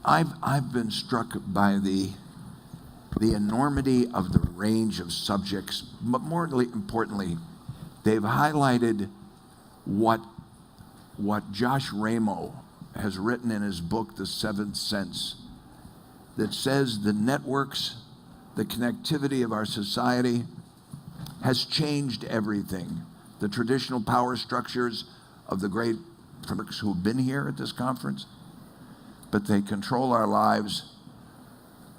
I've been struck by the enormity of the range of subjects, but more importantly, they've highlighted what Josh Ramo has written in his book, The Seventh Sense, that says the networks, the connectivity of our society has changed everything. The traditional power structures of the great folks who have been here at this conference, but they control our lives.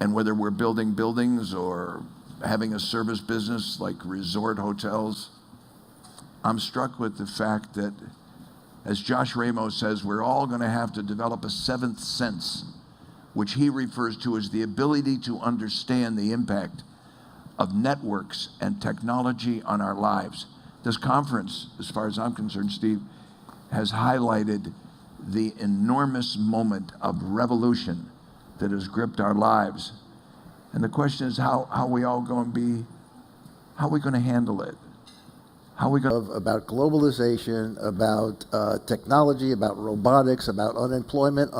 And whether we're building buildings or having a service business like resort hotels, I'm struck with the fact that, as Josh Ramos says, we're all going to have to develop a seventh sense, which he refers to as the ability to understand the impact of networks and technology on our lives. This conference, as far as I'm concerned, Steve, has highlighted the enormous moment of revolution that has gripped our lives. And the question is how we all going to handle it? How are we going about globalization, about technology, about robotics, about unemployment,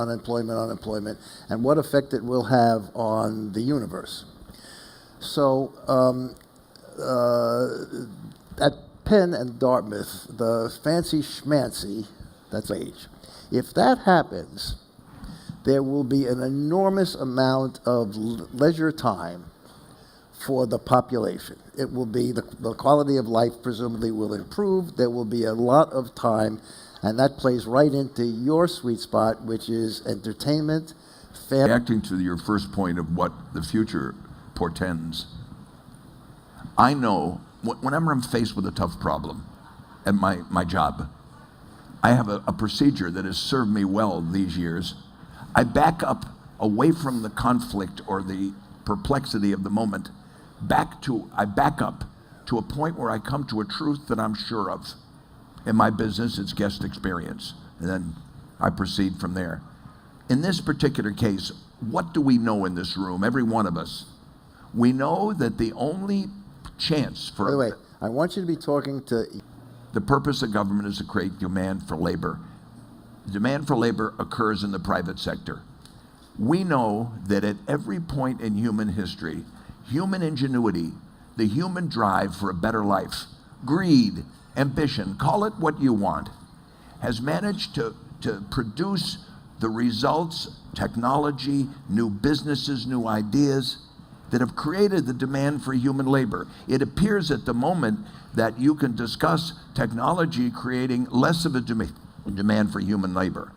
and what effect it will have on the universe. So at Penn and Dartmouth, the fancy schmancy, that's age. If that happens, there will be an enormous amount of leisure time for the population. It will be, the quality of life presumably will improve. There will be a lot of time, and that plays right into your sweet spot, which is entertainment, family. Reacting to your first point of what the future portends, I know whenever I'm faced with a tough problem at my job, I have a procedure that has served me well these years. I back up away from the conflict or the perplexity of the moment. I back up to a point where I come to a truth that I'm sure of. In my business, it's guest experience, and then I proceed from there. In this particular case, what do we know in this room, every one of us? We know that the only chance for... By the way, I want you to be talking to... The purpose of government is to create demand for labor. Demand for labor occurs in the private sector. We know that at every point in human history, human ingenuity, the human drive for a better life, greed, ambition, call it what you want, has managed to produce the results, technology, new businesses, new ideas that have created the demand for human labor. It appears at the moment that you can discuss technology creating less of a demand for human labor.